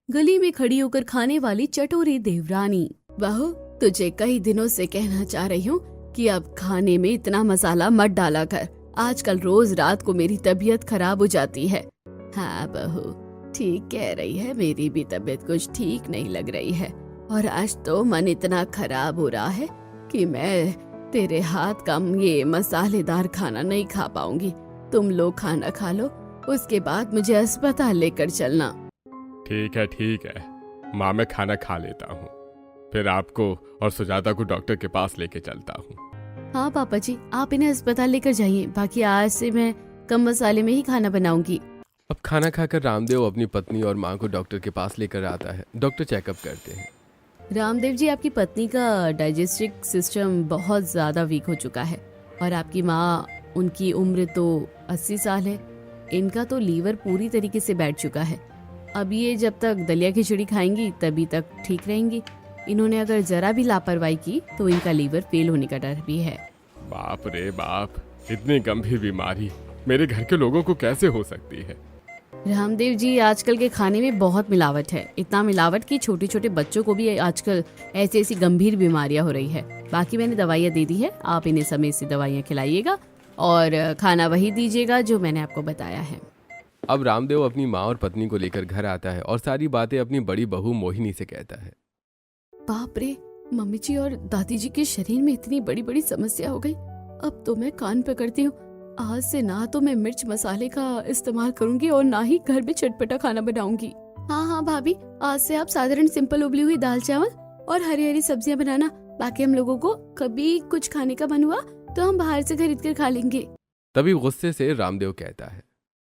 गली में खड़ी होकर खाने वाली चटोरी देवरानी। बहू, तुझे कई दिनों से कहना चाह रही हूँ कि अब खाने में इतना मसाला मत डाला कर। आजकल रोज रात को मेरी तबीयत खराब हो जाती है। हाँ बहू, ठीक कह रही है, मेरी भी तबीयत कुछ ठीक नहीं लग रही है और आज तो मन इतना खराब हो रहा है कि मैं तेरे हाथ का ये मसालेदार खाना नहीं खा पाऊंगी। तुम लोग खाना खा लो, उसके बाद मुझे अस्पताल लेकर चलना। ठीक है माँ, मैं खाना खा लेता हूँ, फिर आपको और सुजाता को डॉक्टर के पास लेके चलता हूँ। हाँ पापा जी, आप इन्हें अस्पताल लेकर जाइए। बाकी आज से मैं कम मसाले में ही खाना बनाऊंगी। अब खाना खाकर रामदेव अपनी पत्नी और माँ को डॉक्टर के पास लेकर आता है। डॉक्टर चेकअप करते हैं। रामदेव जी, आपकी पत्नी का डाइजेस्टिव सिस्टम बहुत ज्यादा वीक हो चुका है और आपकी माँ, उनकी उम्र तो 80 साल है। इनका तो लीवर पूरी तरीके से बैठ चुका है। अब ये जब तक दलिया खिचड़ी खाएंगी तभी तक ठीक रहेंगी। इन्होंने अगर जरा भी लापरवाही की तो इनका लीवर फेल होने का डर भी है। बाप रे बाप, इतनी गंभीर बीमारी मेरे घर के लोगों को कैसे हो सकती है? रामदेव जी, आजकल के खाने में बहुत मिलावट है। इतना मिलावट कि छोटे छोटे बच्चों को भी आजकल ऐसी गंभीर बीमारियां हो रही है। बाकी मैंने दवाइयाँ दे दी है, आप इन्हें समय से दवाइयाँ खिलाइएगा और खाना वही दीजिएगा जो मैंने आपको बताया है। अब रामदेव अपनी माँ और पत्नी को लेकर घर आता है और सारी बातें अपनी बड़ी बहू मोहिनी से कहता है। बाप रे, मम्मी जी और दादी जी के शरीर में इतनी बड़ी बड़ी समस्या हो गई। अब तो मैं कान पकड़ती हूँ, आज से ना तो मैं मिर्च मसाले का इस्तेमाल करूंगी और ना ही घर में चटपटा खाना बनाऊंगी। हाँ भाभी, आज से आप साधारण सिंपल उबली हुई दाल चावल और हरी हरी सब्जियां बनाना। बाकी हम लोगों को कभी कुछ खाने का मन हुआ तो हम बाहर से खरीद कर खा लेंगे। तभी गुस्से से रामदेव कहता है,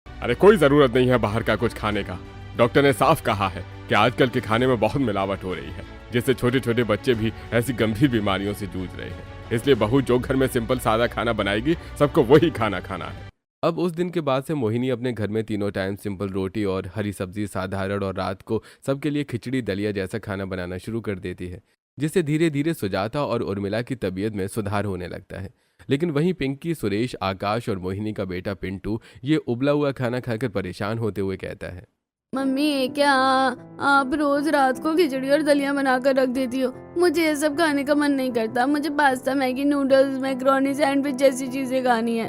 अरे कोई जरूरत नहीं है बाहर का कुछ खाने का। डॉक्टर ने साफ कहा है कि आजकल के खाने में बहुत मिलावट हो रही है, जिससे छोटे छोटे बच्चे भी ऐसी गंभीर बीमारियों से जूझ रहे हैं। इसलिए बहू जो घर में सिंपल सादा खाना बनाएगी, सबको वही खाना खाना है। अब उस दिन के बाद से मोहिनी अपने घर में तीनों टाइम सिंपल रोटी और हरी सब्जी साधारण और रात को सबके लिए खिचड़ी दलिया जैसा खाना बनाना शुरू कर देती है, जिससे धीरे धीरे सुजाता और उर्मिला की तबीयत में सुधार होने लगता है। लेकिन वहीं पिंकी, सुरेश, आकाश और मोहिनी का बेटा पिंटू ये उबला हुआ खाना खाकर परेशान होते हुए कहता है, मम्मी, क्या आप रोज रात को खिचड़ी और दलिया बनाकर रख देती हो? मुझे ये सब खाने का मन नहीं करता। मुझे pasta, Maggi, noodles, macaroni, sandwich जैसी चीजें खानी है।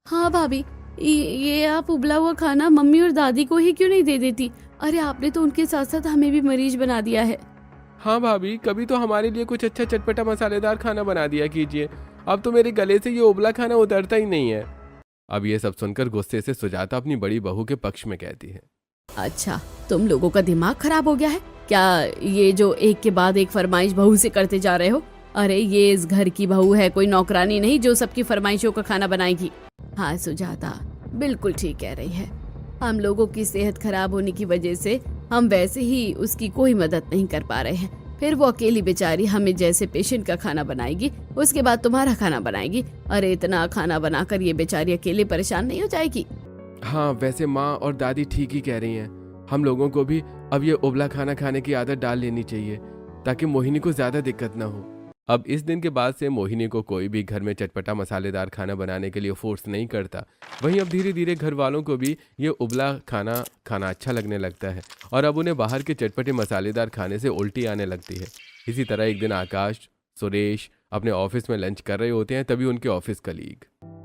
हाँ भाभी, ये आप उबला हुआ खाना मम्मी और दादी को ही क्यों नहीं दे देती? अरे आपने तो उनके साथ साथ हमें भी मरीज बना दिया है। हाँ भाभी, कभी तो हमारे लिए कुछ अच्छा चटपटा मसालेदार खाना बना दिया कीजिए। अब तो मेरे गले से ये उबला खाना उतरता ही नहीं है। अब ये सब सुनकर गुस्से से सुजाता अपनी बड़ी बहू के पक्ष में कहती है, अच्छा, तुम लोगों का दिमाग खराब हो गया है क्या? ये जो एक के बाद एक फरमाइश बहू से करते जा रहे हो? अरे ये इस घर की बहू है, कोई नौकरानी नहीं जो सबकी फरमाइशों का खाना बनाएगी। हाँ सुजाता, बिल्कुल ठीक कह रही है। हम लोगों की सेहत खराब होने की वजह से हम वैसे ही उसकी कोई मदद नहीं कर पा रहे हैं, फिर वो अकेली बेचारी हमें जैसे पेशेंट का खाना बनाएगी, उसके बाद तुम्हारा खाना बनाएगी। अरे इतना खाना बनाकर ये बेचारी अकेले परेशान नहीं हो जाएगी? हाँ वैसे माँ और दादी ठीक ही कह रही हैं। हम लोगों को भी अब ये उबला खाना खाने की आदत डाल लेनी चाहिए ताकि मोहिनी को ज्यादा दिक्कत ना हो। अब इस दिन के बाद से मोहिनी को कोई भी घर में चटपटा मसालेदार खाना बनाने के लिए फोर्स नहीं करता। वहीं अब धीरे धीरे घर वालों को भी ये उबला खाना खाना अच्छा लगने लगता है और अब उन्हें बाहर के चटपटे मसालेदार खाने से उल्टी आने लगती है। इसी तरह एक दिन आकाश, सुरेश अपने ऑफिस में लंच कर रहे होते हैं, तभी उनके ऑफिस कलीग,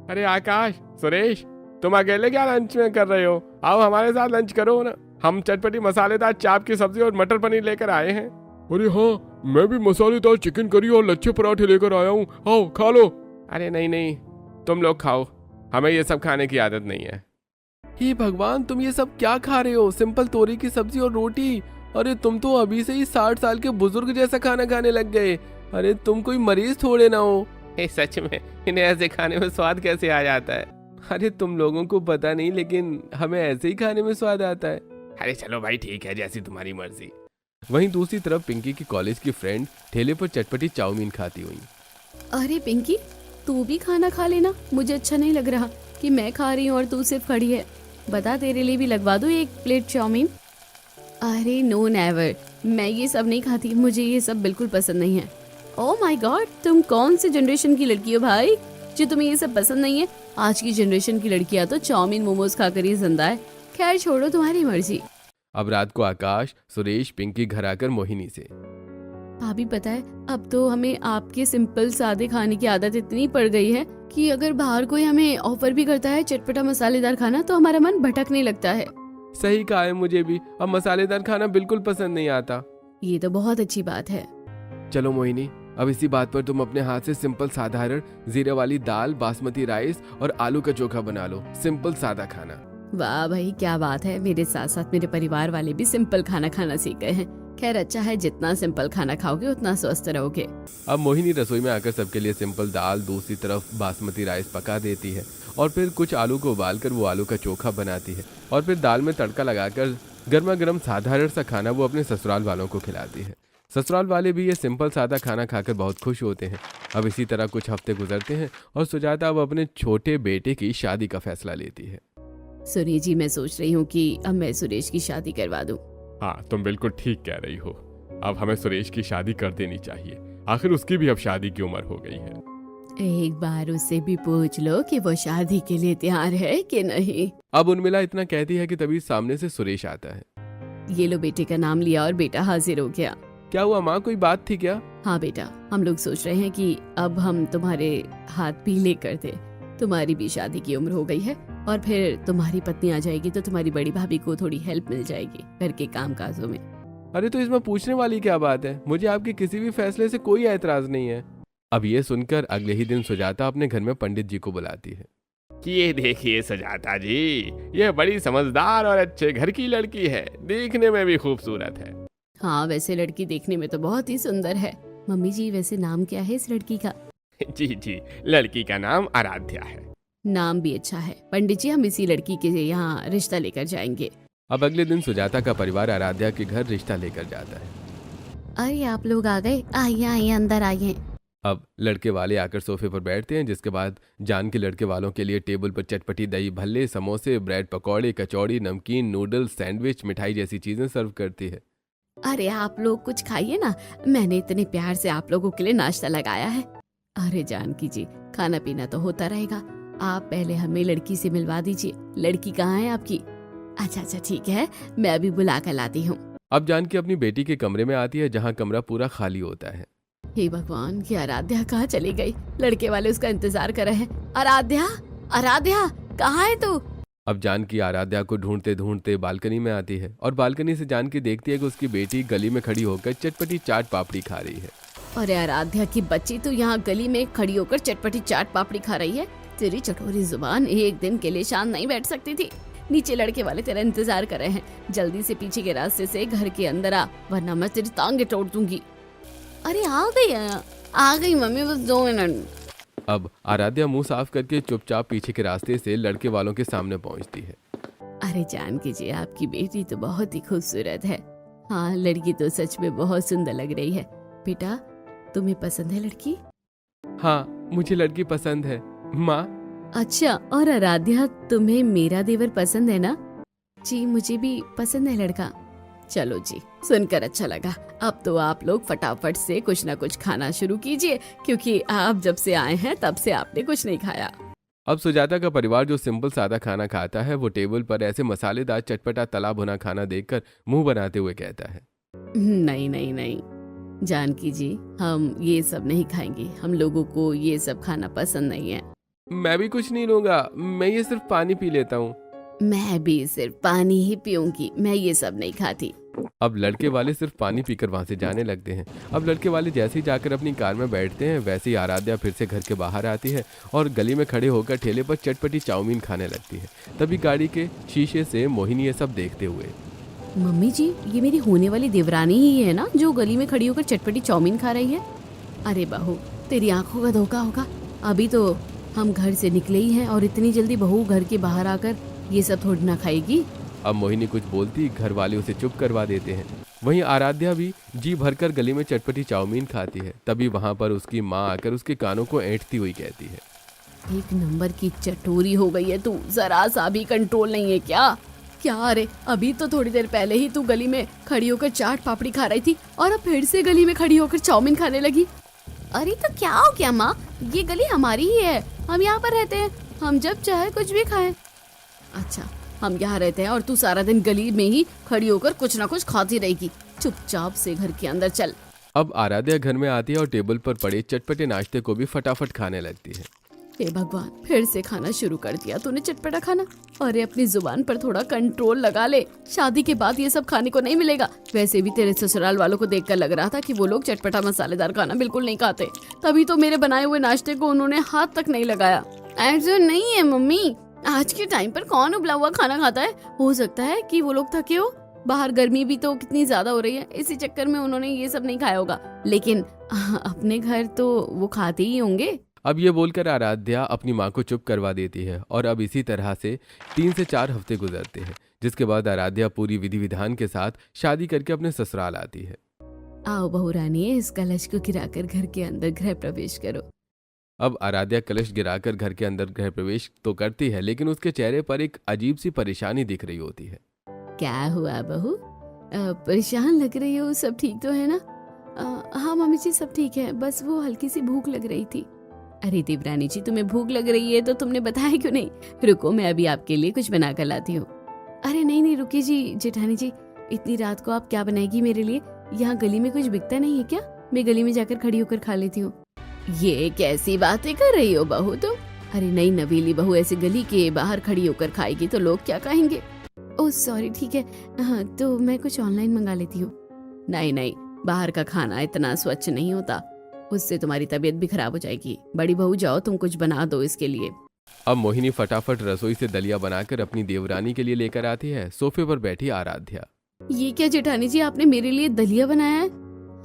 अरे आकाश, सुरेश, तुम अकेले क्या लंच में कर रहे हो? आओ हमारे साथ लंच करो ना। हम चटपटी मसालेदार चाप की सब्जी और मटर पनीर लेकर आए हैं। अरे हाँ, मैं भी मसालेदार चिकन करी और लच्छे पराठे लेकर आया हूँ, आओ खा लो। अरे नहीं, तुम लोग खाओ, हमें ये सब खाने की आदत नहीं है। हे भगवान, तुम ये सब क्या खा रहे हो? सिंपल तोरी की सब्जी और रोटी। अरे तुम तो अभी से ही 60 साल के बुजुर्ग जैसा खाना खाने लग गए। अरे तुम कोई मरीज थोड़े ना हो। सच में इन्हें ऐसे खाने में स्वाद कैसे आ जाता है? अरे तुम लोगों को पता नहीं, लेकिन हमें ऐसे ही खाने में स्वाद आता है। अरे चलो भाई, ठीक है, जैसी तुम्हारी मर्जी। वहीं दूसरी तरफ पिंकी की कॉलेज की फ्रेंड ठेले पर चटपटी चाउमीन खाती हुई, अरे पिंकी, तू भी खाना खा लेना। मुझे अच्छा नहीं लग रहा कि मैं खा रही हूँ और तू सिर्फ खड़ी है। बता, तेरे लिए भी लगवा दूँ एक प्लेट चाउमीन? अरे नो नेवर, मैं ये सब नहीं खाती, मुझे ये सब बिल्कुल पसंद नहीं है। ओह माय गॉड, तुम कौन सी जनरेशन की लड़की हो भाई जो तुम्हें ये सब पसंद नहीं है? आज की जनरेशन की लड़कियां तो चाउमीन मोमोज खाकर ही जिंदा है। खैर छोड़ो, तुम्हारी मर्जी। अब रात को आकाश, सुरेश, पिंकी घर आकर मोहिनी से, भाभी पता है अब तो हमें आपके सिंपल सादे खाने की आदत इतनी पड़ गई है कि अगर बाहर कोई हमें ऑफर भी करता है चटपटा मसालेदार खाना तो हमारा मन भटकने लगता है। सही कहा है, मुझे भी अब मसालेदार खाना बिल्कुल पसंद नहीं आता। ये तो बहुत अच्छी बात है। चलो मोहिनी, अब इसी बात पर तुम अपने हाथ से सिंपल साधारण जीरे वाली दाल, बासमती राइस और आलू का चोखा बना लो। सिंपल सादा खाना। वाह भाई क्या बात है, मेरे साथ साथ मेरे परिवार वाले भी सिंपल खाना खाना सीख गए हैं। खैर अच्छा है, जितना सिंपल खाना खाओगे उतना स्वस्थ रहोगे। अब मोहिनी रसोई में आकर सबके लिए सिंपल दाल, दूसरी तरफ बासमती राइस पका देती है और फिर कुछ आलू को उबालकर वो आलू का चोखा बनाती है और फिर दाल में तड़का लगाकर गर्मा गर्म साधारण सा खाना वो अपने ससुराल वालों को खिलाती है। ससुराल वाले भी ये सिंपल सादा खाना खाकर बहुत खुश होते हैं। अब इसी तरह कुछ हफ्ते गुजरते हैं और सुजाता अब अपने छोटे बेटे की शादी का फैसला लेती है। सुनिए जी, मैं सोच रही हूँ कि अब मैं सुरेश की शादी करवा दूँ। हाँ, तुम बिल्कुल ठीक कह रही हो। अब हमें सुरेश की शादी कर देनी चाहिए, आखिर उसकी भी अब शादी की उम्र हो गई है। एक बार उससे भी पूछ लो कि वो शादी के लिए तैयार है कि नहीं। अब उर्मिला इतना कहती है कि तभी सामने से सुरेश आता है। ये लो, बेटे का नाम लिया और बेटा हाजिर हो गया। क्या हुआ माँ, कोई बात थी क्या? हाँ बेटा, हम लोग सोच रहे हैं कि अब हम तुम्हारे हाथ पीले कर दे। तुम्हारी भी शादी की उम्र हो गई है और फिर तुम्हारी पत्नी आ जाएगी तो तुम्हारी बड़ी भाभी को थोड़ी हेल्प मिल जाएगी घर के काम काजों में। अरे तो इसमें पूछने वाली क्या बात है, मुझे आपके किसी भी फैसले से कोई ऐतराज नहीं है। अब ये सुनकर अगले ही दिन सुजाता अपने घर में पंडित जी को बुलाती है। ये देखिए सुजाता जी, ये बड़ी समझदार और अच्छे घर की लड़की है, देखने में भी खूबसूरत है। हाँ वैसे लड़की देखने में तो बहुत ही सुंदर है। मम्मी जी वैसे नाम क्या है इस लड़की का? जी जी, लड़की का नाम आराध्या है। नाम भी अच्छा है। पंडित जी हम इसी लड़की के यहाँ रिश्ता लेकर जाएंगे। अब अगले दिन सुजाता का परिवार आराध्या के घर रिश्ता लेकर जाता है। अरे आप लोग आ गए, आइए आइए अंदर आइए। अब लड़के वाले आकर सोफे पर बैठते हैं, जिसके बाद जान के लड़के वालों के लिए टेबल पर चटपटी दही भल्ले, समोसे, ब्रेड पकौड़े, कचौड़ी, नमकीन, नूडल्स, सैंडविच, मिठाई जैसी चीजें सर्व करती है। अरे आप लोग कुछ खाइए ना, मैंने इतने प्यार से आप लोगों के लिए नाश्ता लगाया है। अरे जानकी जी, खाना पीना तो होता रहेगा, आप पहले हमें लड़की से मिलवा दीजिए। लड़की कहाँ है आपकी? अच्छा ठीक है, मैं अभी बुला कर लाती हूँ। अब जानकी अपनी बेटी के कमरे में आती है, जहाँ कमरा पूरा खाली होता है। हे भगवान, की आराध्या कहाँ चली गई? लड़के वाले उसका इंतजार कर रहे हैं। आराध्या, आराध्या कहाँ है तू? अब जानकी आराध्या को ढूंढते ढूंढते बालकनी में आती है और बालकनी से जानकी देखती है कि उसकी बेटी गली में खड़ी होकर चटपटी चाट पापड़ी खा रही है। अरे आराध्या की बच्ची, तू यहाँ गली में खड़ी होकर चटपटी चाट पापड़ी खा रही है? तेरी चटोरी जुबान एक दिन के लिए शांत नहीं बैठ सकती थी। नीचे लड़के वाले तेरा इंतजार कर रहे हैं, जल्दी से पीछे के रास्ते से घर के अंदर आ, वरना मैं तेरी टांगे तोड़ दूंगी। अरे आ गई मम्मी, बस 2 मिनट। अब आराध्या मुंह साफ करके चुपचाप पीछे के रास्ते से लड़के वालों के सामने पहुंचती है। अरे जानकी जी, आपकी बेटी तो बहुत ही खूबसूरत है। हाँ, लड़की तो सच में बहुत सुंदर लग रही है। बेटा, तुम्हें पसंद है लड़की? हाँ, मुझे लड़की पसंद है माँ। अच्छा, और आराध्या तुम्हें मेरा देवर पसंद है ना? जी मुझे भी पसंद है लड़का। चलो जी, सुनकर अच्छा लगा। अब तो आप लोग फटाफट से कुछ ना कुछ खाना शुरू कीजिए, क्योंकि आप जब से आए हैं तब से आपने कुछ नहीं खाया। अब सुजाता का परिवार जो सिंपल सादा खाना खाता है, वो टेबल पर ऐसे मसालेदार चटपटा तला भुना खाना देखकर मुंह बनाते हुए कहता है, नहीं जानकी जी, हम ये सब नहीं खाएंगे। हम लोगों को ये सब खाना पसंद नहीं है। मैं भी कुछ नहीं लूंगा, मैं ये सिर्फ पानी पी लेता हूँ। मैं भी सिर्फ पानी ही पीऊंगी, मैं ये सब नहीं खाती। अब लड़के वाले सिर्फ पानी पीकर वहां से जाने लगते हैं। अब लड़के वाले जैसे ही जाकर अपनी कार में बैठते हैं, वैसे ही आराध्या फिर से घर के बाहर आती है और गली में खड़े होकर ठेले पर चटपटी चाउमीन खाने लगती है। तभी गाड़ी के शीशे से मोहिनी ये सब देखते हुए, मम्मी जी, ये मेरी होने वाली देवरानी ही है ना, जो गली में खड़ी होकर चटपटी चाउमीन खा रही है? अरे बहू, तेरी आंखों का धोखा होगा। अभी तो हम घर से निकले ही हैं और इतनी जल्दी बहू घर के बाहर आकर ये सब थोड़ी ना खाएगी। अब मोहिनी कुछ बोलती, घर वाले उसे चुप करवा देते हैं। वहीं आराध्या भी जी भरकर गली में चटपटी चाउमीन खाती है। तभी वहां पर उसकी माँ आकर उसके कानों को ऐंठती हुई कहती है, एक नंबर की चटोरी हो गई है तू, जरा सा भी कंट्रोल नहीं है क्या? अरे अभी तो थोड़ी देर पहले ही तू गली में खड़ी होकर चाट पापड़ी खा रही थी और अब फिर से गली में खड़ी होकर चाउमीन खाने लगी। अरे तो क्या हो गया माँ, ये गली हमारी ही है, हम यहाँ पर रहते हैं, हम जब चाहे कुछ भी खाएं। अच्छा, हम यहाँ रहते हैं और तू सारा दिन गली में ही खड़ी होकर कुछ ना कुछ खाती रहेगी। चुपचाप से घर के अंदर चल। अब आराध्या घर में आती है और टेबल पर पड़े चटपटे नाश्ते को भी फटाफट खाने लगती है। हे भगवान, फिर से खाना शुरू कर दिया तूने चटपटा खाना। अरे अपनी जुबान पर थोड़ा कंट्रोल लगा ले, शादी के बाद ये सब खाने को नहीं मिलेगा। वैसे भी तेरे ससुराल वालों को देखकर लग रहा था कि वो लोग चटपटा मसालेदार खाना बिल्कुल नहीं खाते, तभी तो मेरे बनाए हुए नाश्ते को उन्होंने हाथ तक नहीं लगाया। ऐसा नहीं है मम्मी, आज के टाइम पर कौन उबला हुआ खाना खाता है। हो सकता है कि वो लोग थके हो, बाहर गर्मी भी तो कितनी ज्यादा हो रही है, इसी चक्कर में उन्होंने ये सब नहीं खाया होगा। लेकिन अपने घर तो वो खाते ही होंगे। अब ये बोलकर आराध्या अपनी माँ को चुप करवा देती है और अब इसी तरह से 3 से 4 हफ्ते गुजरते हैं, जिसके बाद आराध्या पूरी विधि विधान के साथ शादी करके अपने ससुराल आती है। आओ बहू रानी, इस कलश को गिराकर घर के अंदर गृह प्रवेश करो। अब आराध्या कलश गिराकर घर के अंदर गृह प्रवेश तो करती है, लेकिन उसके चेहरे पर एक अजीब सी परेशानी दिख रही होती है। क्या हुआ बहू, परेशान लग रही हो? सब ठीक तो है ना? हाँ मम्मी जी, सब ठीक है, बस वो हल्की सी भूख लग रही थी। अरे देवरानी जी, तुम्हें भूख लग रही है तो तुमने बताया क्यों नहीं? रुको, मैं अभी आपके लिए कुछ बना कर लाती हूँ। अरे नहीं नहीं, रुकिए जी जेठानी जी, इतनी रात को आप क्या बनाएगी मेरे लिए? यहाँ गली में कुछ बिकता नहीं है क्या? मैं गली में जाकर खड़ी होकर खा लेती हूँ। ये कैसी बातें कर रही हो बहू तुम? अरे नहीं, नवीली बहू ऐसे गली के बाहर खड़ी होकर खाएगी तो लोग क्या कहेंगे? ओह सॉरी, ठीक है, हाँ तो मैं कुछ ऑनलाइन मंगा लेती हूँ। नहीं नहीं, बाहर का खाना इतना स्वच्छ नहीं होता, उससे तुम्हारी तबीयत भी खराब हो जाएगी। बड़ी बहू जाओ, तुम कुछ बना दो इसके लिए। अब मोहिनी फटाफट रसोई से दलिया बनाकर अपनी देवरानी के लिए लेकर आती है। सोफे पर बैठी आराध्या। ये क्या जेठानी जी, आपने मेरे लिए दलिया बनाया है?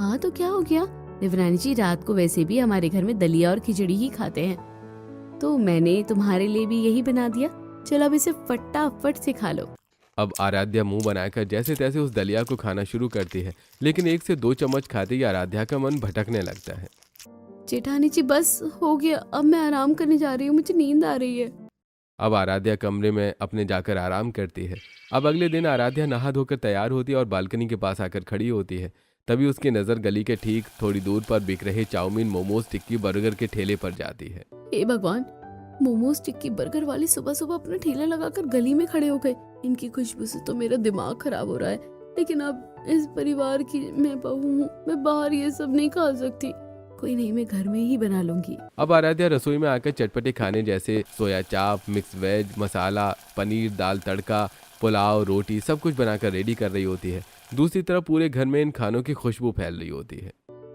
हाँ तो क्या हो गया देवरानी जी, रात को वैसे भी हमारे घर में दलिया और खिचड़ी ही खाते हैं, तो मैंने तुम्हारे लिए भी यही बना दिया। चलो अब इसे फटाफट से खा लो। अब आराध्या मुंह बनाकर जैसे तैसे उस दलिया को खाना शुरू करती है, लेकिन 1 से 2 चम्मच खाते ही आराध्या का मन भटकने लगता है। जेठानी जी बस हो गया, अब मैं आराम करने जा रही हूँ, मुझे नींद आ रही है। अब आराध्या कमरे में अपने जाकर आराम करती है। अब अगले दिन आराध्या नहा धोकर तैयार होती है और बालकनी के पास आकर खड़ी होती है। तभी उसकी नज़र गली के ठीक थोड़ी दूर पर बिक रहे चाउमीन, मोमोज, टिक्की, बर्गर के ठेले पर जाती है। हे भगवान, मोमोज, टिक्की, बर्गर वाले सुबह सुबह अपना ठेला लगाकर गली में खड़े हो गए। इनकी खुशबू से तो मेरा दिमाग खराब हो रहा है, लेकिन अब इस परिवार की मैं बहू हूँ, मैं बाहर ये सब नहीं खा सकती। कोई नहीं, मैं घर में ही बना लूंगी। अब आराध्या रसोई में आकर चटपटे खाने जैसे सोया चाप, मिक्स वेज, मसाला पनीर, दाल तड़का, पुलाव, रोटी सब कुछ बनाकर रेडी कर रही होती है। दूसरी तरफ पूरे घर में इन खानों की खुशबू फैल रही होती है।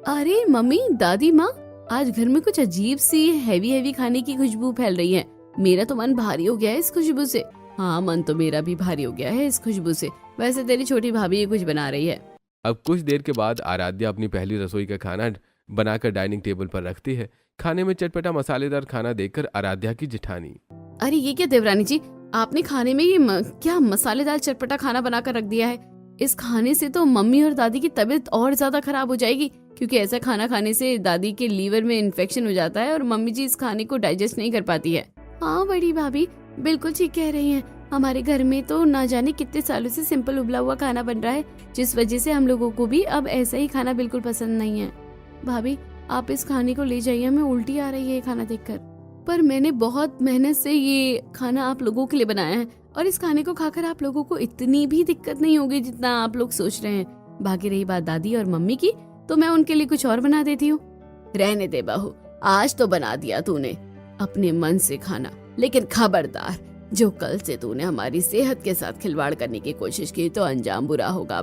अरे मम्मी, दादी माँ, आज घर में कुछ अजीब सी हैवी खाने की खुशबू फैल रही है। मेरा तो मन भारी हो गया है इस खुशबू से। हाँ, मन तो मेरा भी भारी हो गया है इस खुशबू से। वैसे तेरी छोटी भाभी ये कुछ बना रही है। अब कुछ देर के बाद आराध्या अपनी पहली रसोई का खाना बनाकर डाइनिंग टेबल पर रखती है। खाने में चटपटा मसालेदार खाना देखकर आराध्या की जेठानी। अरे ये क्या देवरानी जी, आपने खाने में ये क्या मसालेदार चटपटा खाना बनाकर रख दिया है? इस खाने से तो मम्मी और दादी की तबीयत और ज्यादा खराब हो जाएगी, क्योंकि ऐसा खाना खाने से दादी के लीवर में इन्फेक्शन हो जाता है और मम्मी जी इस खाने को डाइजेस्ट नहीं कर पाती है। हाँ बड़ी भाभी, बिल्कुल ठीक कह रही हैं। हमारे घर में तो ना जाने कितने सालों से सिंपल उबला हुआ खाना बन रहा है, जिस वजह से हम लोगों को भी अब ऐसा ही खाना बिल्कुल पसंद नहीं है। भाभी आप इस खाने को ले जाइए, हमें उल्टी आ रही है ये खाना देखकर। पर मैंने बहुत मेहनत से ये खाना आप लोगों के लिए बनाया है, और इस खाने को खाकर आप लोगों को इतनी भी दिक्कत नहीं होगी जितना आप लोग सोच रहे हैं। बाकी रही बात दादी और मम्मी की, तो मैं उनके लिए कुछ और बना देती हूँ। रहने दे बहू, आज तो बना दिया तूने अपने मन से खाना, लेकिन खबरदार, जो कल से तूने हमारी सेहत के साथ खिलवाड़ करने की कोशिश की तो अंजाम बुरा होगा।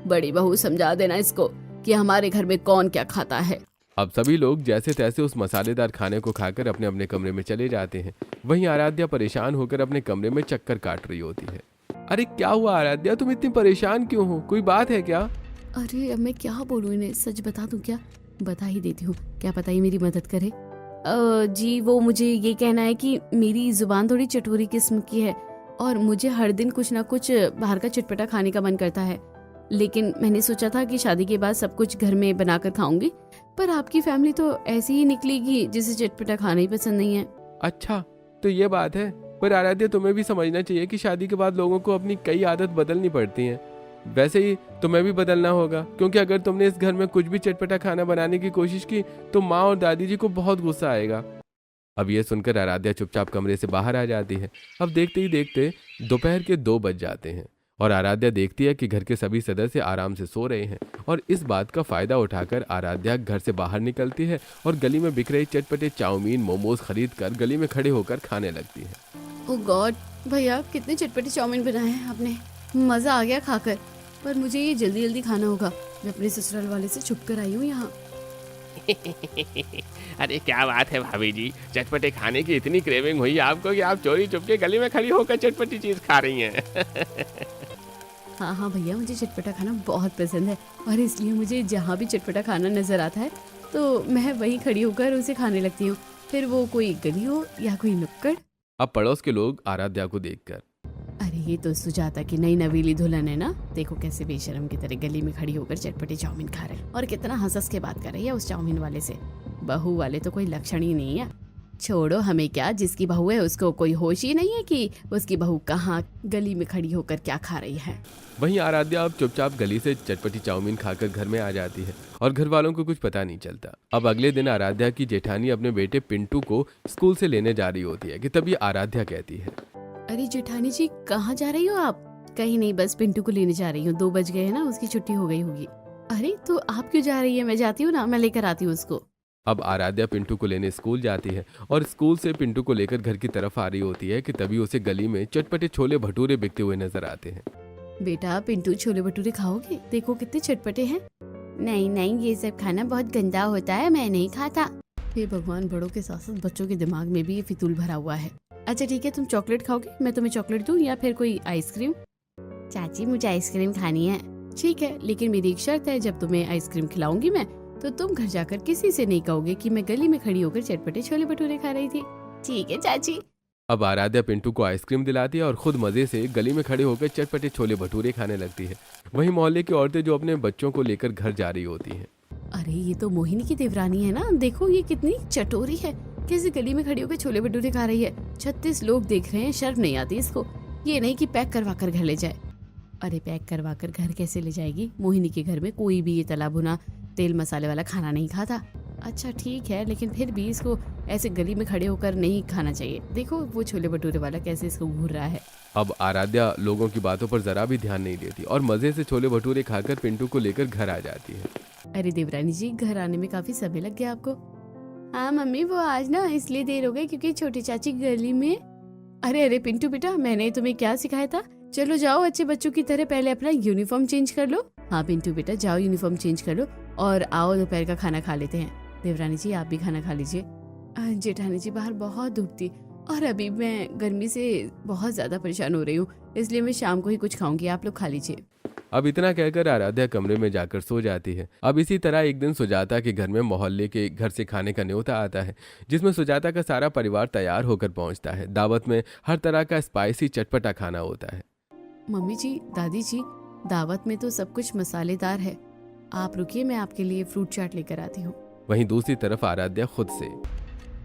बड़ी बहू समझा देना इसको कि हमारे घर में कौन क्या खाता है। अब सभी लोग जैसे तैसे उस मसालेदार खाने को खाकर अपने अपने कमरे में चले जाते हैं। वहीं आराध्या परेशान होकर अपने कमरे में चक्कर काट रही होती है। अरे क्या हुआ आराध्या, तुम इतनी परेशान क्यों हो? कोई बात है क्या? अरे अब मैं क्या बोलूँ इन्हें, सच बता दूं क्या? बता ही देती हूँ, क्या पता ही मेरी मदद करे। जी वो मुझे ये कहना है कि मेरी जुबान थोड़ी चटोरी किस्म की है और मुझे हर दिन कुछ ना कुछ बाहर का चटपटा खाने का मन करता है, लेकिन मैंने सोचा था कि शादी के बाद सब कुछ घर में बनाकर खाऊंगी, पर आपकी फैमिली तो ऐसी ही निकलेगी जिसे चटपटा खाना ही पसंद नहीं है। अच्छा तो ये बात है, पर आराध्या तुम्हें भी समझना चाहिए कि शादी के बाद लोगों को अपनी कई आदत बदलनी पड़ती हैं। वैसे ही तुम्हें भी बदलना होगा, क्योंकि अगर तुमने इस घर में कुछ भी चटपटा खाना बनाने की कोशिश की तो माँ और दादी जी को बहुत गुस्सा आएगा। अब ये सुनकर आराध्या चुपचाप कमरे से बाहर आ जाती है। अब देखते ही देखते दोपहर के 2 बज जाते हैं और आराध्या देखती है कि घर के सभी सदस्य आराम से सो रहे हैं और इस बात का फायदा उठाकर आराध्या घर से बाहर निकलती है और गली में बिक रही चटपटे चाउमीन मोमोज खरीद कर गली में खड़े होकर खाने लगती है। ओह गॉड भैया, कितने चटपटे चाउमीन बनाए हैं आपने, मजा आ गया खाकर। पर मुझे ये जल्दी जल्दी खाना होगा, मैं अपने ससुराल वाले से छुप कर आई हूँ यहाँ। अरे क्या बात है भाभी जी, चटपटे खाने की इतनी क्रेविंग हुई आपको कि आप चोरी चुपके गली में खड़ी होकर चटपटी चीज खा रही हैं। हाँ हाँ भैया, मुझे चटपटा खाना बहुत पसंद है और इसलिए मुझे जहाँ भी चटपटा खाना नजर आता है तो मैं वहीं खड़ी होकर उसे खाने लगती हूँ, फिर वो कोई गली हो या कोई नुक्कड़। अब पड़ोस के लोग आराध्या को देखकर, अरे ये तो सुजाता की नई नवीली दुल्हन है ना, देखो कैसे बेशरम की तरह गली में खड़ी होकर चटपटे चाउमीन खा रहे हैं और कितना हंस के बात कर रही है उस चाउमीन वाले से। बहू वाले तो कोई लक्षण ही नहीं है। छोड़ो, हमें क्या, जिसकी बहू है उसको कोई होश ही नहीं है कि उसकी बहू कहाँ गली में खड़ी होकर क्या खा रही है। वहीं आराध्या अब चुपचाप गली से चटपटी चाउमीन खाकर घर में आ जाती है और घर वालों को कुछ पता नहीं चलता। अब अगले दिन आराध्या की जेठानी अपने बेटे पिंटू को स्कूल से लेने जा रही होती है कि तभी आराध्या कहती है, अरे जेठानी जी कहाँ जा रही हो आप? कहीं नहीं, बस पिंटू को लेने जा रही हूँ, 2 बज गए हैं ना, उसकी छुट्टी हो गई होगी। अरे तो आप क्यों जा रही है? मैं जाती हूँ ना, मैं लेकर आती हूँ उसको। अब आराध्या पिंटू को लेने स्कूल जाती है और स्कूल से पिंटू को लेकर घर की तरफ आ रही होती है कि तभी उसे गली में चटपटे छोले भटूरे बिकते हुए नजर आते हैं। बेटा पिंटू, छोले भटूरे खाओगे? देखो कितने चटपटे हैं। नहीं नहीं, ये सब खाना बहुत गंदा होता है, मैं नहीं खाता। हे भगवान, बड़ों के साथ साथ बच्चों के दिमाग में भी ये फितूल भरा हुआ है। अच्छा ठीक है, तुम चॉकलेट खाओगे? मैं तुम्हें चॉकलेट दूं या फिर कोई आइसक्रीम? चाची मुझे आइसक्रीम खानी है। ठीक है, लेकिन मेरी एक शर्त है, जब तुम्हें आइसक्रीम खिलाऊंगी मैं तो तुम घर जाकर किसी से नहीं कहोगे कि मैं गली में खड़ी होकर चटपटे छोले भटूरे खा रही थी। ठीक है चाची। अब आराध्या पिंटू को आइसक्रीम दिलाती है और खुद मजे से गली में खड़े होकर चटपटे छोले भटूरे खाने लगती है। वहीं मोहल्ले की औरतें जो अपने बच्चों को लेकर घर जा रही होती हैं। अरे ये तो मोहिनी की देवरानी है ना, देखो ये कितनी चटोरी है, कैसे गली में खड़ी होकर छोले भटूरे खा रही है। 36 लोग देख रहे हैं, शर्म नहीं आती इसको। ये नहीं कि पैक करवा कर घर ले जाए। अरे पैक करवा कर घर कैसे ले जाएगी? मोहिनी के घर में कोई भी ये तला भुना तेल मसाले वाला खाना नहीं खाता। अच्छा ठीक है, लेकिन फिर भी इसको ऐसे गली में खड़े होकर नहीं खाना चाहिए। देखो वो छोले भटूरे वाला कैसे इसको घूर रहा है। अब आराध्या लोगों की बातों पर जरा भी ध्यान नहीं देती और मजे से छोले भटूरे खाकर पिंटू को लेकर घर आ जाती है। अरे देवरानी जी, घर आने में काफी समय लग गया आपको? हाँ मम्मी, वो आज ना इसलिए देर हो गई क्योंकि छोटी चाची गली में। अरे अरे पिंटू बेटा, मैंने तुम्हें क्या सिखाया था? चलो जाओ, अच्छे बच्चों की तरह पहले अपना यूनिफॉर्म चेंज कर लो। हाँ पिंटू बेटा, जाओ यूनिफॉर्म चेंज कर लो और आओ दोपहर का खाना खा लेते हैं। देवरानी जी आप भी खाना खा लीजिए। जेठानी जी बाहर बहुत धूप थी और अभी मैं गर्मी से बहुत ज्यादा परेशान हो रही हूँ, इसलिए मैं शाम को ही कुछ खाऊंगी, आप लोग खा लीजिए। अब इतना कहकर आराध्या कमरे में जाकर सो जाती है। अब इसी तरह एक दिन सुजाता के घर में मोहल्ले के घर से खाने का न्योता आता है, जिसमें सुजाता का सारा परिवार तैयार होकर पहुंचता है। दावत में हर तरह का स्पाइसी चटपटा खाना होता है। मम्मी जी, दादी जी, दावत में तो सब कुछ मसालेदार है, आप रुकिए, मैं आपके लिए फ्रूट चाट लेकर आती हूँ। वहीं दूसरी तरफ आराध्या खुद से,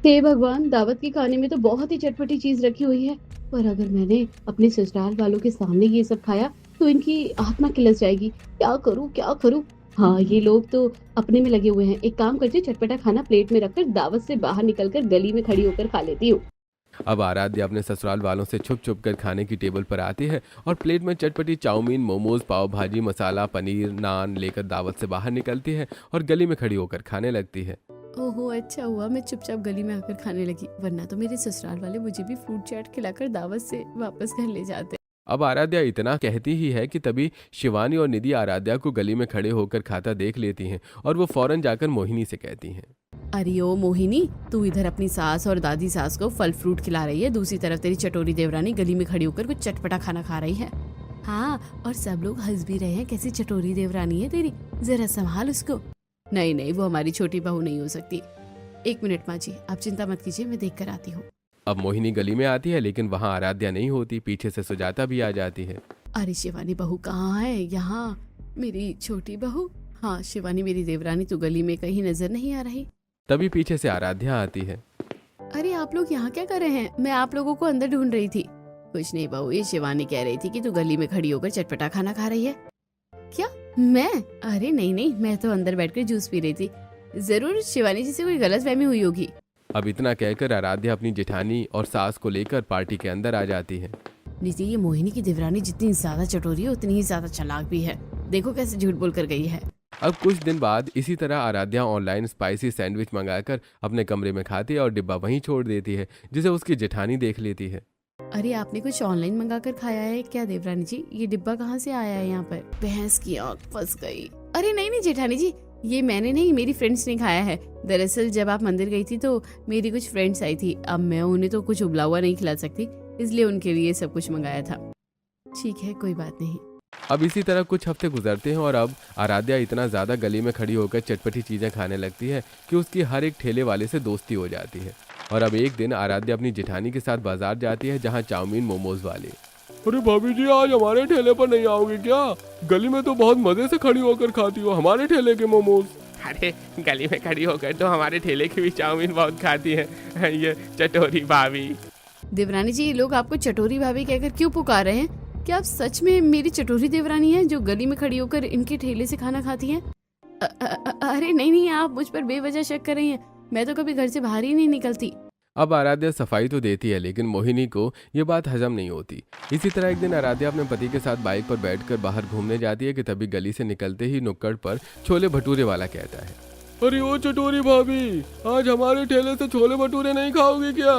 हे भगवान, दावत के खाने में तो बहुत ही चटपटी चीज रखी हुई है, पर अगर मैंने अपने ससुराल वालों के सामने ये सब खाया तो इनकी आत्मा किलस जाएगी। क्या करूं क्या करूं? हाँ, ये लोग तो अपने में लगे हुए हैं। एक काम करती हूँ, चटपटा खाना प्लेट में रखकर दावत से बाहर निकलकर गली में खड़ी होकर खा लेती हूँ। अब आराध्या अपने ससुराल वालों से छुप छुप कर खाने की टेबल पर आती है और प्लेट में चटपटी चाउमीन मोमोज पाव भाजी मसाला पनीर नान लेकर दावत से बाहर निकलती है और गली में खड़ी होकर खाने लगती है। ओहो, अच्छा हुआ मैं चुपचाप गली में आकर खाने लगी, वरना तो मेरे ससुराल वाले मुझे भी फ्रूट चाट खिलाकर दावत से वापस घर ले जाते। अब आराध्या इतना कहती ही है कि तभी शिवानी और निधि आराध्या को गली में खड़े होकर खाता देख लेती हैं और वो फौरन जाकर मोहिनी से कहती हैं, अरे ओ मोहिनी, तू इधर अपनी सास और दादी सास को फल फ्रूट खिला रही है, दूसरी तरफ तेरी चटोरी देवरानी गली में खड़ी होकर कुछ चटपटा खाना खा रही है। हाँ, और सब लोग हंस भी रहे हैं, कैसी चटोरी देवरानी है तेरी, जरा संभाल उसको। नहीं नहीं, वो हमारी छोटी बहू नहीं हो सकती। 1 मिनट माँ जी, आप चिंता मत कीजिए, मैं देख कर आती हूँ। अब मोहिनी गली में आती है लेकिन वहाँ आराध्या नहीं होती, पीछे से सुजाता भी आ जाती है। अरे शिवानी बहू कहाँ है? यहाँ मेरी छोटी बहू। हाँ शिवानी मेरी देवरानी, तो गली में कहीं नजर नहीं आ रही। तभी पीछे से आराध्या आती है। अरे आप लोग यहाँ क्या कर रहे हैं? मैं आप लोगों को अंदर ढूंढ रही थी। कुछ नहीं बहू, ये शिवानी कह रही थी कि तू गली में खड़ी होकर चटपटा खाना खा रही है। क्या मैं? अरे नहीं नहीं, मैं तो अंदर बैठकर जूस पी रही थी। जरूर शिवानी जी से कोई गलतफहमी हुई होगी। अब इतना कहकर आराध्या अपनी जेठानी और सास को लेकर पार्टी के अंदर आ जाती है। नीति, ये मोहिनी की देवरानी जितनी ज्यादा चटोरी है उतनी ही ज्यादा चालाक भी है। देखो कैसे झूठ बोल कर गई है। अब कुछ दिन बाद इसी तरह आराध्या ऑनलाइन स्पाइसी सैंडविच मंगाकर अपने कमरे में खाती है और डिब्बा वहीं छोड़ देती है, जिसे उसकी जेठानी देख लेती है। अरे आपने कुछ ऑनलाइन मंगा कर खाया है क्या देवरानी जी? ये डिब्बा कहाँ से आया है यहाँ पर? भैंस की आँख फंस गई। अरे नहीं नहीं जेठानी जी, ये मैंने नहीं, मेरी फ्रेंड्स ने खाया है। दरअसल जब आप मंदिर गई थी तो मेरी कुछ फ्रेंड्स आई थी। अब मैं उन्हें तो कुछ उबला हुआ नहीं खिला सकती, इसलिए उनके लिए सब कुछ मंगाया था। ठीक है, कोई बात नहीं। अब इसी तरह कुछ हफ्ते गुजरते हैं और अब आराध्या इतना ज्यादा गली में खड़ी होकर चटपटी चीजें खाने लगती है कि उसकी हर एक ठेले वाले से दोस्ती हो जाती है। और अब एक दिन आराध्या अपनी जेठानी के साथ बाजार जाती है, जहाँ चाउमीन मोमोज वाले। अरे भाभी जी, आज हमारे ठेले पर नहीं आओगे क्या? गली में तो बहुत मजे से खड़ी होकर खाती हो हमारे ठेले के मोमोज। अरे गली में खड़ी होकर तो हमारे ठेले की भी चाउमीन बहुत खाती है ये चटोरी भाभी। देवरानी जी, ये लोग आपको चटोरी भाभी कहकर क्यों पुकार रहे हैं? क्या आप सच में मेरी चटोरी देवरानी है जो गली में खड़ी होकर इनके ठेले से खाना खाती है? अरे नहीं नहीं, आप मुझ पर बेवजह शक कर रही हैं। मैं तो कभी घर से बाहर ही नहीं निकलती। अब आराध्या सफाई तो देती है, लेकिन मोहिनी को ये बात हजम नहीं होती। इसी तरह एक दिन आराध्या अपने पति के साथ बाइक पर बैठकर बाहर घूमने जाती है कि तभी गली से निकलते ही नुक्कड़ पर छोले भटूरे वाला कहता है, अरे ओ चटोरी भाभी, आज हमारे ठेले से छोले भटूरे नहीं खाओगे क्या?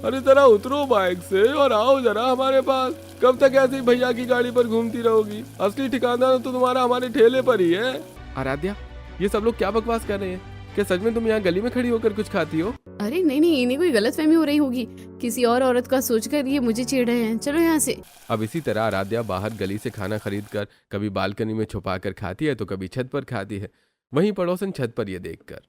अरे जरा उतरो बाइक से और आओ जरा हमारे पास। कब तक ऐसे ही भैया की गाड़ी पर घूमती रहोगी? असली ठिकाना तो तुम्हारा हमारे ठेले पर ही है। आराध्या, ये सब लोग क्या बकवास कर रहे हैं? क्या सच में तुम यहाँ गली में खड़ी होकर कुछ खाती हो? अरे नहीं नहीं, इन्हें कोई गलतफहमी हो रही होगी। किसी और औरत का सोचकर ये मुझे छेड़ रहे हैं। चलो यहाँ से। अब इसी तरह आराध्या बाहर गली से खाना खरीद कर कभी बालकनी में छुपा कर खाती है तो कभी छत पर खाती है। वहीं पड़ोसन छत पर ये देखकर,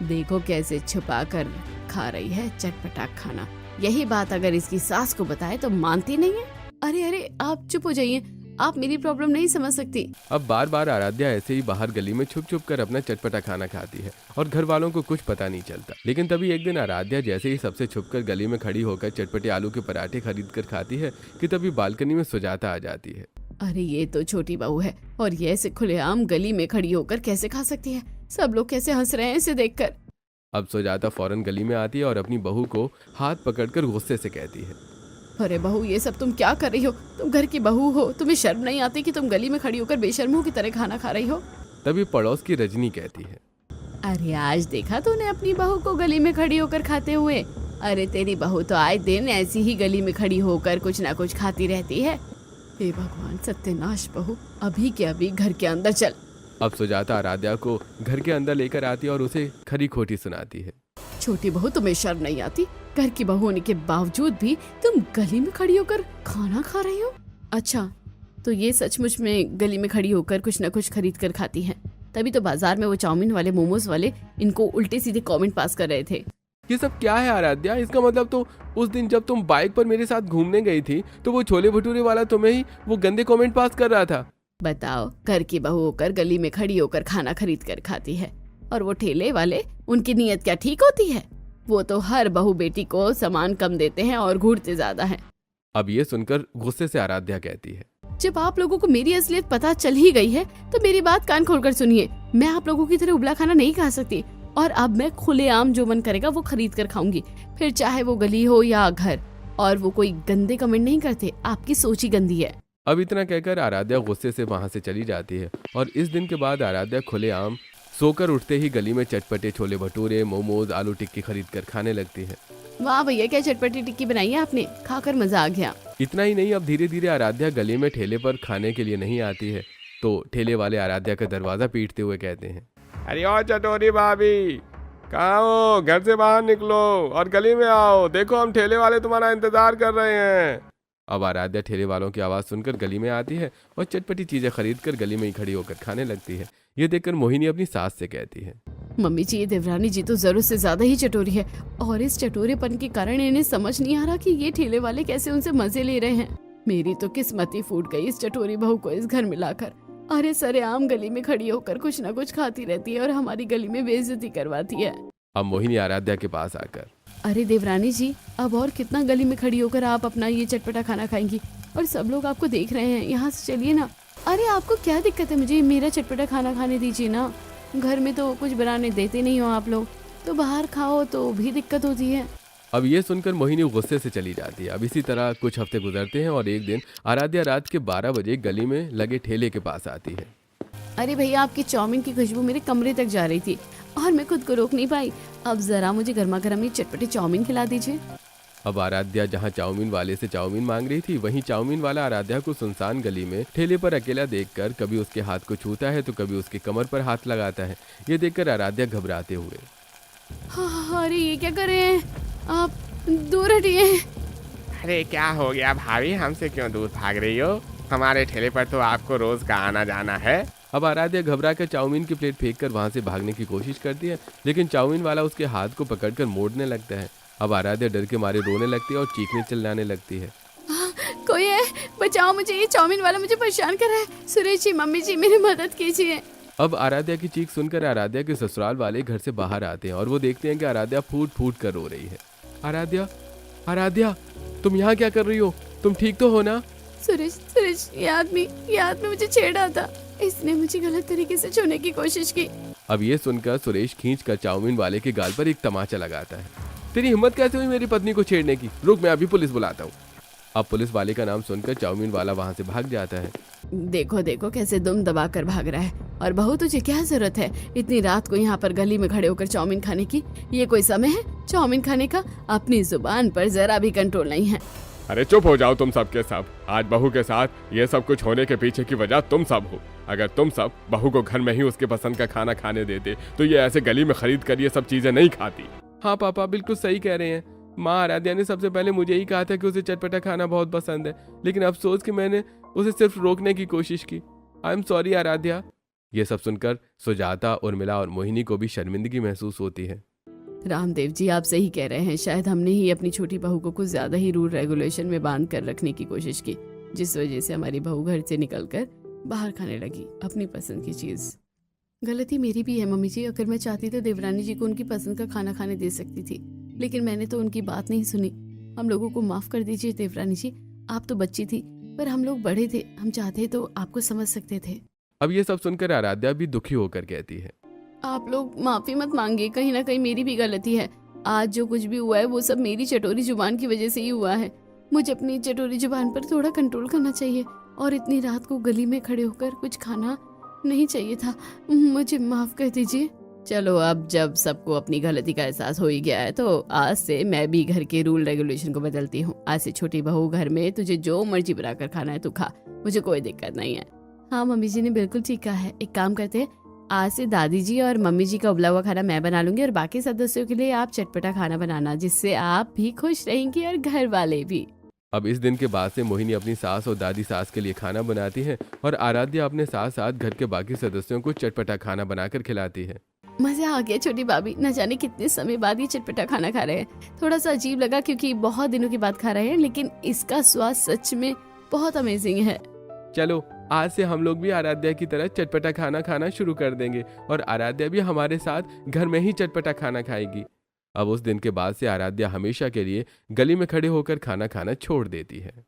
देखो कैसे छुपा कर खा रही है चटपटा खाना। यही बात अगर इसकी सास को बताए तो मानती नहीं है। अरे अरे, आप चुप हो जाइए, आप मेरी प्रॉब्लम नहीं समझ सकती। अब बार बार आराध्या ऐसे ही बाहर गली में छुप छुप कर अपना चटपटा खाना खाती है और घर वालों को कुछ पता नहीं चलता। लेकिन तभी एक दिन आराध्या जैसे ही सबसे छुपकर गली में खड़ी होकर चटपटे आलू के पराठे खरीद कर खाती है कि तभी बालकनी में सुजाता आ जाती है। अरे ये तो छोटी बहू है और ये ऐसे खुलेआम गली में खड़ी होकर कैसे खा सकती है? सब लोग कैसे हंस रहे हैं इसे देखकर। अब सुजाता फौरन गली में आती है और अपनी बहू को हाथ पकड़कर गुस्से से कहती है, अरे बहू, ये सब तुम क्या कर रही हो? तुम घर की बहू हो, तुम्हें शर्म नहीं आती कि तुम गली में खड़ी होकर बेशर्मों की तरह खाना खा रही हो? तभी पड़ोस की रजनी कहती है, अरे आज देखा तूने अपनी बहू को गली में खड़ी होकर खाते हुए? अरे तेरी बहू तो आए दिन ऐसी ही गली में खड़ी होकर कुछ ना कुछ खाती रहती है। हे भगवान, सत्यानाश बहू, अभी के अभी घर के अंदर चल। अब सुजाता आराध्या को घर के अंदर लेकर आती है और उसे खरी खोटी सुनाती है। छोटी बहू, तुम्हें शर्म नहीं आती? घर की बहू होने के बावजूद भी तुम गली में खड़ी होकर खाना खा रही हो? अच्छा, तो ये सचमुच में गली में खड़ी होकर कुछ न कुछ खरीद कर खाती है। तभी तो बाजार में वो चाउमीन वाले, मोमोज वाले इनको उल्टे सीधे कमेंट पास कर रहे थे। ये सब क्या है आराध्या? इसका मतलब तो उस दिन जब तुम बाइक पर मेरे साथ घूमने गई थी तो वो छोले भटूरे वाला तुम्हें ही वो गंदे कमेंट पास कर रहा था। बताओ, घर की बहू होकर गली में खड़ी होकर खाना खरीद कर खाती है और वो ठेले वाले, उनकी नीयत क्या ठीक होती है? वो तो हर बहू बेटी को सामान कम देते हैं और घूरते ज्यादा हैं। अब ये सुनकर गुस्से से आराध्या कहती है, जब आप लोगों को मेरी असलियत पता चल ही गई है तो मेरी बात कान खोलकर सुनिए। मैं आप लोगों की तरह उबला खाना नहीं खा सकती और अब मैं खुलेआम जो मन करेगा वो खरीद कर खाऊंगी, फिर चाहे वो गली हो या घर। और वो कोई गंदे कमेंट नहीं करते, आपकी सोच ही गंदी है। अब इतना कहकर आराध्या गुस्से से वहां से चली जाती है और इस दिन के बाद आराध्या खुलेआम सोकर उठते ही गली में चटपटे छोले भटूरे, मोमोज, आलू टिक्की खरीद कर खाने लगती है। वाह भैया, क्या चटपटी टिक्की बनाई है आपने, खाकर मजा आ गया। इतना ही नहीं, अब धीरे धीरे आराध्या गली में ठेले पर खाने के लिए नहीं आती है तो ठेले वाले आराध्या का दरवाजा पीटते हुए कहते हैं, अरे ओ चटोरी भाभी, कहाँ हो? घर से बाहर निकलो और गली में आओ, देखो हम ठेले वाले तुम्हारा इंतजार कर रहे हैं। अब आराध्या ठेले वालों की आवाज सुनकर गली में आती है और चटपटी चीजें खरीद कर गली में ही खड़ी होकर खाने लगती है। ये देखकर मोहिनी अपनी सास से कहती है, मम्मी जी, ये देवरानी जी तो जरूरत से ज्यादा ही चटोरी है और इस चटोरेपन के कारण इन्हें समझ नहीं आ रहा कि ये ठेले वाले कैसे उनसे मजे ले रहे हैं। मेरी तो किस्मत ही फूट गई इस चटोरी बहू को इस घर में लाकर। अरे सरेआम गली में खड़ी होकर कुछ न कुछ खाती रहती है और हमारी गली में बेइज्जती करवाती है। अब मोहिनी आराध्या के पास आकर, अरे देवरानी जी, अब और कितना गली में खड़ी होकर आप अपना ये चटपटा खाना खाएंगी? और सब लोग आपको देख रहे हैं, यहाँ से चलिए ना। अरे आपको क्या दिक्कत है? मुझे मेरा चटपटा खाना खाने दीजिए ना। घर में तो कुछ बनाने देते नहीं हो आप लोग। तो बाहर खाओ तो भी दिक्कत होती है। अब ये सुनकर मोहिनी गुस्से से चली जाती है। अब इसी तरह कुछ हफ्ते गुजरते हैं और एक दिन आराध्या रात के 12 बजे गली में लगे ठेले के पास आती है। अरे भैया, आपकी चाउमीन की खुशबू मेरे कमरे तक जा रही थी और मैं खुद को रोक नहीं पाई। अब जरा मुझे गर्मा गर्म ये चटपटी चाउमीन खिला दीजिए। अब आराध्या जहां चाउमीन वाले से चाउमीन मांग रही थी, वहीं चाउमीन वाला आराध्या को सुनसान गली में ठेले पर अकेला देखकर कभी उसके हाथ को छूता है तो कभी उसकी कमर पर हाथ लगाता है। ये देखकर आराध्या घबराते हुए, अरे ये क्या कर रहे हैं आप, दूर हटिए। अरे क्या हो गया भाभी, हमसे क्यों दूर भाग रही हो? हमारे ठेले पर तो आपको रोज का आना जाना है। अब आराध्या घबरा कर चाउमीन की प्लेट फेंक कर वहां से भागने की कोशिश करती है, लेकिन चाउमीन वाला उसके हाथ को पकड़कर मोड़ने लगता है। अब आराध्या डर के मारे रोने लगती है और चीखने चिल्लाने लगती है। कोई है, बचाओ मुझे, ये चाउमीन वाला मुझे परेशान कर रहा है। सुरेश जी, मम्मी जी, मेरी मदद कीजिए। अब आराध्या की चीख सुनकर आराध्या के ससुराल वाले घर से बाहर आते हैं और वो देखते हैं कि आराध्या फूट फूट कर रो रही है। आराध्या, आराध्या, तुम यहाँ क्या कर रही हो? तुम ठीक तो हो ना? सुरेश, ये आदमी मुझे छेड़ा था। इसने मुझे गलत तरीके से छूने की कोशिश की। अब ये सुनकर सुरेश खींचकर चाउमीन वाले के गाल पर एक तमाचा लगाता है। तेरी हिम्मत कैसे हुई मेरी पत्नी को छेड़ने की? रुक, मैं अभी पुलिस बुलाता हूँ। अब पुलिस वाले का नाम सुनकर चाउमीन वाला वहाँ से भाग जाता है। देखो कैसे दुम दबा कर भाग रहा है। और बहू, तुझे क्या जरूरत है इतनी रात को यहाँ पर गली में खड़े होकर चाउमीन खाने की? ये कोई समय है चाउमीन खाने का? अपनी जुबान पर जरा भी कंट्रोल नहीं है। अरे चुप हो जाओ तुम सब के सब। आज बहू के साथ ये सब कुछ होने के पीछे की वजह तुम सब हो। अगर तुम सब बहू को घर में ही उसके पसंद का खाना खाने देते तो ये ऐसे गली में खरीद कर ये सब चीजें नहीं खाती। हाँ पापा, बिल्कुल सही कह रहे हैं। माँ आराध्या ने सबसे पहले मुझे ही कहा था कि उसे चटपटा खाना बहुत पसंद है, लेकिन अफसोस कि मैंने उसे सिर्फ रोकने की कोशिश की। I am sorry Aaradhya. ये सब सुनकर सुजाता, उर्मिला और मोहिनी को भी शर्मिंदगी महसूस होती है। रामदेव जी, आप सही कह रहे हैं। शायद हमने ही अपनी छोटी बहू को कुछ ज्यादा ही रूल रेगुलेशन में बांध कर रखने की कोशिश की, जिस वजह से हमारी बहू घर से निकलकर बाहर खाने लगी अपनी पसंद की चीज। गलती मेरी भी है मम्मी जी। अगर मैं चाहती तो देवरानी जी को उनकी पसंद का खाना खाने दे सकती थी, लेकिन मैंने तो उनकी बात नहीं सुनी। हम लोगों को माफ कर दीजिए देवरानी जी। आप तो बच्ची थी, पर हम लोग बड़े थे। हम चाहते तो आपको समझ सकते थे। अब ये सब सुनकर आराध्या भी दुखी होकर कहती है, आप लोग माफी मत मांगिए, कहीं ना कहीं मेरी भी गलती है। आज जो कुछ भी हुआ है वो सब मेरी चटोरी जुबान की वजह से ही हुआ है। मुझे अपनी चटोरी जुबान पर थोड़ा कंट्रोल करना चाहिए और इतनी रात को गली में खड़े होकर कुछ खाना नहीं चाहिए था। मुझे माफ कर दीजिए। चलो, अब जब सबको अपनी गलती का एहसास हो ही गया है तो आज से मैं भी घर के रूल रेगुलेशन को बदलती हूँ। आज से छोटी बहू, घर में तुझे जो मर्जी बनाकर खाना है तू खा, मुझे कोई दिक्कत नहीं है। हाँ, मम्मी जी ने बिल्कुल ठीक कहा है। एक काम करते हैं, आज से दादी जी और मम्मी जी का उबला हुआ खाना मैं बना लूंगी और बाकी सदस्यों के लिए आप चटपटा खाना बनाना, जिससे आप भी खुश रहेंगी और घर वाले भी। अब इस दिन के बाद से मोहिनी अपनी सास और दादी सास के लिए खाना बनाती है और आराध्या अपने साथ साथ घर के बाकी सदस्यों को चटपटा खाना बनाकर खिलाती है। मजा आ गया छोटी भाभी। न जाने कितने समय बाद ये चटपटा खाना खा रहे हैं। थोड़ा सा अजीब लगा क्योंकि बहुत दिनों के बाद खा रहे हैं, लेकिन इसका स्वाद सच में बहुत अमेजिंग है। चलो, आज से हम लोग भी आराध्या की तरह चटपटा खाना खाना शुरू कर देंगे और आराध्या भी हमारे साथ घर में ही चटपटा खाना खाएगी। अब उस दिन के बाद से आराध्या हमेशा के लिए गली में खड़े होकर खाना खाना छोड़ देती है।